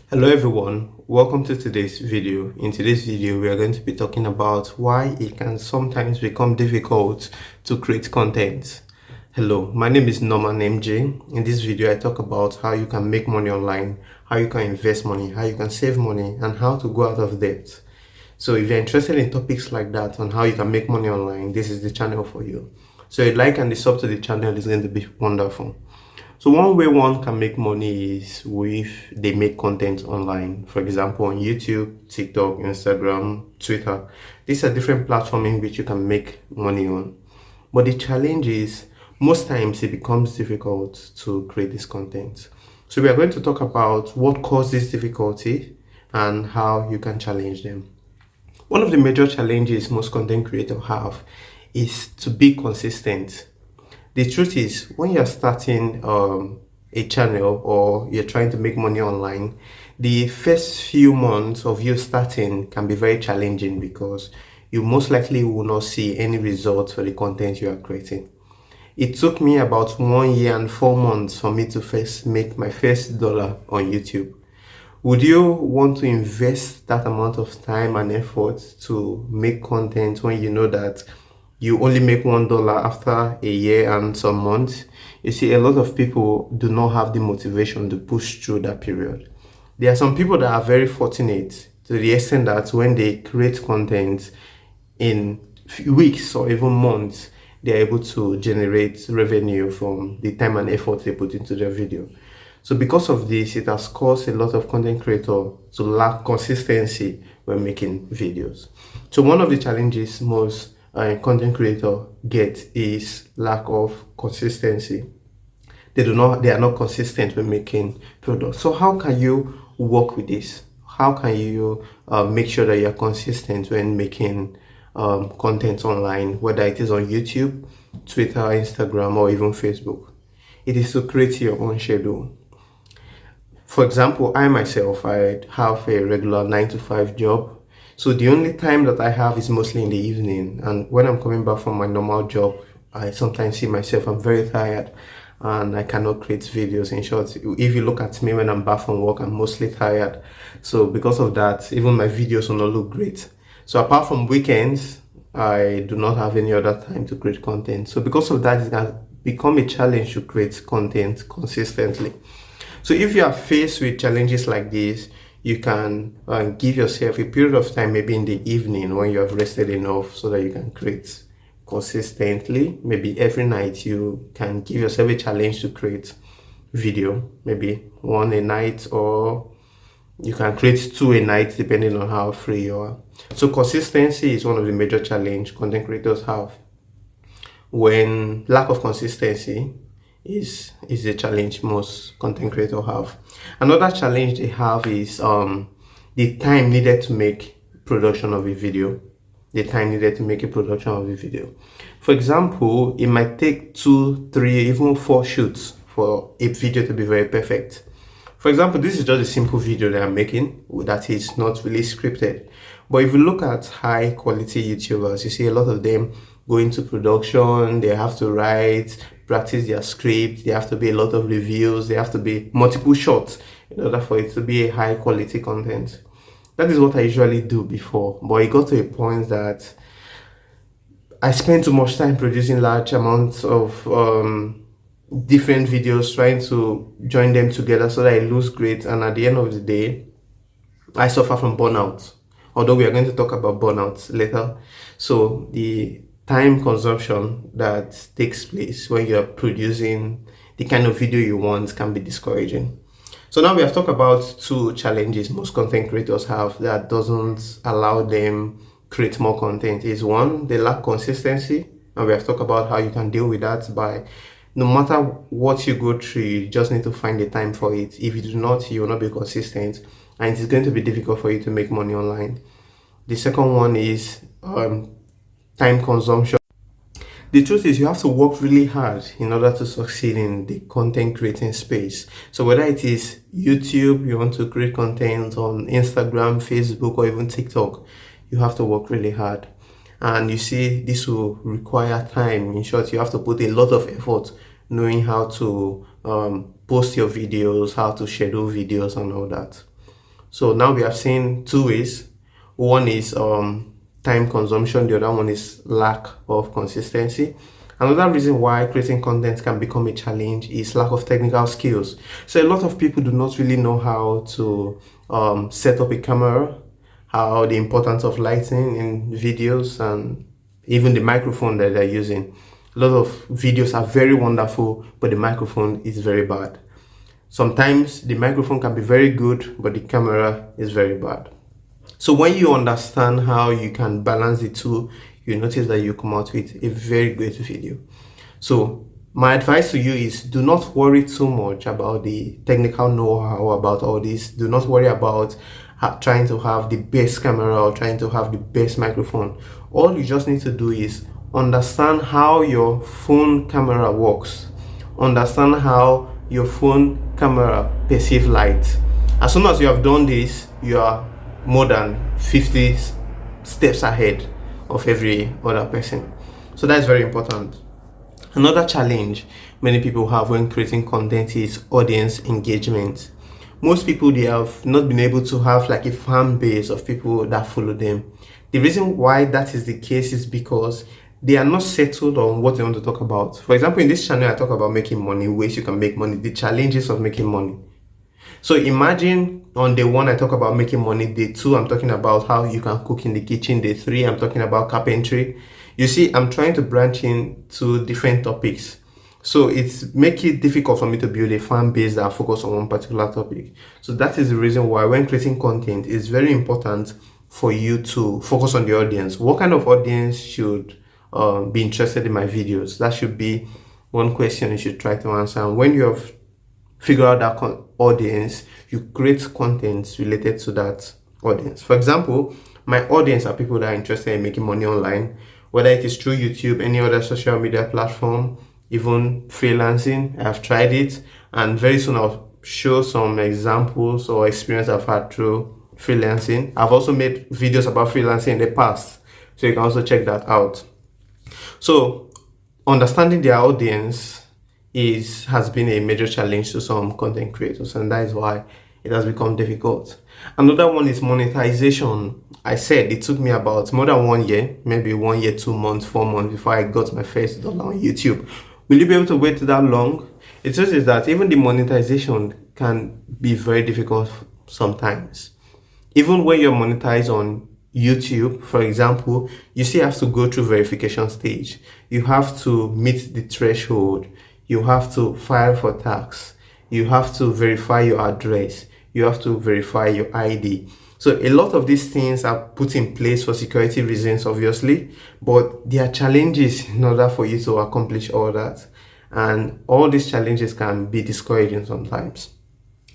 Hello everyone, welcome to today's video. In today's video, we are going to be talking about why it can sometimes become difficult to create content. Hello, my name is Norman MJ. In this video, I talk about how you can make money online, how you can invest money, how you can save money, and how to go out of debt. So if you're interested in topics like that on how you can make money online, this is the channel for you. So a like and a sub to the channel is going to be wonderful. So one way one can make money is if they make content online. For example, on YouTube, TikTok, Instagram, Twitter. These are different platforms in which you can make money on. But the challenge is most times it becomes difficult to create this content. So we are going to talk about what causes difficulty and how you can challenge them. One of the major challenges most content creators have is to be consistent. The truth is, when you're starting a channel or you're trying to make money online, the first few months of you starting can be very challenging because you most likely will not see any results for the content you are creating. It took me about 1 year and 4 months for me to first make my first dollar on YouTube. Would you want to invest that amount of time and effort to make content when you know that you only make $1 after a year and some months? You see, a lot of people do not have the motivation to push through that period. There are some people that are very fortunate to the extent that when they create content in weeks or even months, they're able to generate revenue from the time and effort they put into their video. So because of this, it has caused a lot of content creators to lack consistency when making videos. So one of the challenges most content creator get is lack of consistency. They are not consistent when making products. So how can you work with this? How can you make sure that you're consistent when making content online, whether it is on YouTube, Twitter, Instagram, or even Facebook? It is to create your own schedule. For example, I myself, I have a regular 9 to 5 job. So the only time that I have is mostly in the evening. And when I'm coming back from my normal job, I sometimes see myself, I'm very tired and I cannot create videos. In short, if you look at me when I'm back from work, I'm mostly tired. So because of that, even my videos will not look great. So apart from weekends, I do not have any other time to create content. So because of that, it has become a challenge to create content consistently. So if you are faced with challenges like this, you can give yourself a period of time, maybe in the evening when you have rested enough so that you can create consistently. Maybe every night you can give yourself a challenge to create video, maybe one a night, or you can create 2 a night depending on how free you are. So consistency is one of the major challenges content creators have. When lack of consistency is a challenge most content creators have. Another challenge they have is the time needed to make production of a video. The time needed to make a production of a video. For example, it might take 2, 3, even 4 shoots for a video to be very perfect. For example, this is just a simple video that I'm making that is not really scripted. But if you look at high quality YouTubers, you see a lot of them go into production, they have to write, practice their script, there have to be a lot of reviews, there have to be multiple shots in order for it to be a high quality content. That is what I usually do before, but it got to a point that I spent too much time producing large amounts of different videos, trying to join them together so that I lose grade, and at the end of the day, I suffer from burnout. Although we are going to talk about burnout later. So the time consumption that takes place when you're producing the kind of video you want can be discouraging. So now we have talked about 2 challenges most content creators have that doesn't allow them create more content. Is one, they lack consistency, and we have talked about how you can deal with that by no matter what you go through, you just need to find the time for it. If you do not, you will not be consistent, and it is going to be difficult for you to make money online. The second one is time consumption. The truth is, you have to work really hard in order to succeed in the content creating space. So whether it is YouTube, you want to create content on Instagram, Facebook, or even TikTok, you have to work really hard. And you see, this will require time. In short, you have to put a lot of effort knowing how to post your videos, how to schedule videos and all that. So now we have seen two ways. One is time consumption, the other one is lack of consistency. Another reason why creating content can become a challenge is lack of technical skills. So a lot of people do not really know how to set up a camera, how the importance of lighting in videos, and even the microphone that they're using. A lot of videos are very wonderful, but the microphone is very bad. Sometimes the microphone can be very good, but the camera is very bad. So when you understand how you can balance the two, you notice that you come out with a very great video. So my advice to you is, do not worry too much about the technical know-how about all this. Do not worry about trying to have the best camera or trying to have the best microphone. All you just need to do is understand how your phone camera works. Understand how your phone camera perceives light. As soon as you have done this, you are more than 50 steps ahead of every other person. So that's very important. Another challenge many people have when creating content is audience engagement. Most people, they have not been able to have like a fan base of people that follow them. The reason why that is the case is because they are not settled on what they want to talk about. For example, in this channel, I talk about making money, ways you can make money, the challenges of making money. So imagine on day one, I talk about making money. Day two, I'm talking about how you can cook in the kitchen. Day three, I'm talking about carpentry. You see, I'm trying to branch into different topics. So it's make it difficult for me to build a fan base that focus on one particular topic. So that is the reason why when creating content, it's very important for you to focus on the audience. What kind of audience should be interested in my videos? That should be one question you should try to answer. And when you have figure out that audience, you create content related to that audience. For example, my audience are people that are interested in making money online, whether it is through YouTube, any other social media platform, even freelancing. I've tried it, and very soon I'll show some examples or experience I've had through freelancing. I've also made videos about freelancing in the past, so you can also check that out. So understanding their audience has been a major challenge to some content creators, and that is why it has become difficult. Another one is monetization. I said it took me about more than 1 year, maybe 1 year, 2 months, 4 months before I got my first dollar on YouTube. Will you be able to wait that long? It just is that even the monetization can be very difficult sometimes. Even when you're monetized on YouTube, for example, you still have to go through verification stage. You have to meet the threshold. You have to file for tax. You have to verify your address. You have to verify your ID. So a lot of these things are put in place for security reasons, obviously, but there are challenges in order for you to accomplish all that. And all these challenges can be discouraging sometimes.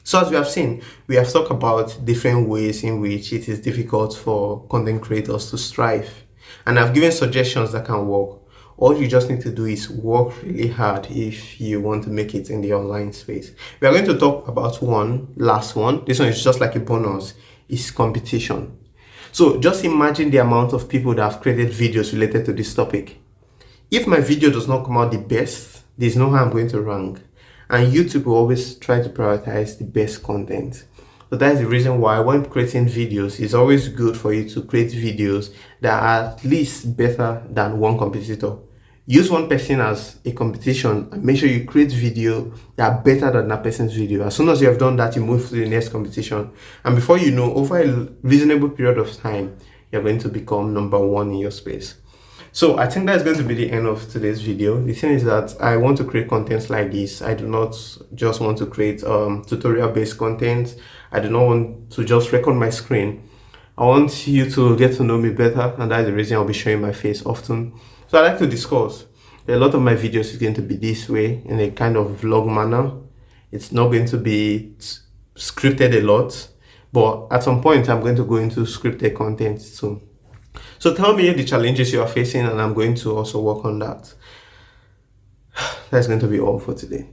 So as we have seen, we have talked about different ways in which it is difficult for content creators to strive. And I've given suggestions that can work. All you just need to do is work really hard if you want to make it in the online space. We are going to talk about one last one. This one is just like a bonus. Is competition. So just imagine the amount of people that have created videos related to this topic. If my video does not come out the best, there's no how I'm going to rank. And YouTube will always try to prioritize the best content. So that's the reason why when creating videos, it's always good for you to create videos that are at least better than one competitor. Use one person as a competition and make sure you create videos that are better than that person's video. As soon as you have done that, you move to the next competition. And before you know, over a reasonable period of time, you're going to become number one in your space. So I think that's going to be the end of today's video. The thing is that I want to create content like this. I do not just want to create tutorial based content. I do not want to just record my screen. I want you to get to know me better, and that's the reason I'll be showing my face often. So I like to discuss. A lot of my videos is going to be this way, in a kind of vlog manner. It's not going to be scripted a lot, but at some point I'm going to go into scripted content soon. So tell me the challenges you are facing, and I'm going to also work on that. That's going to be all for today.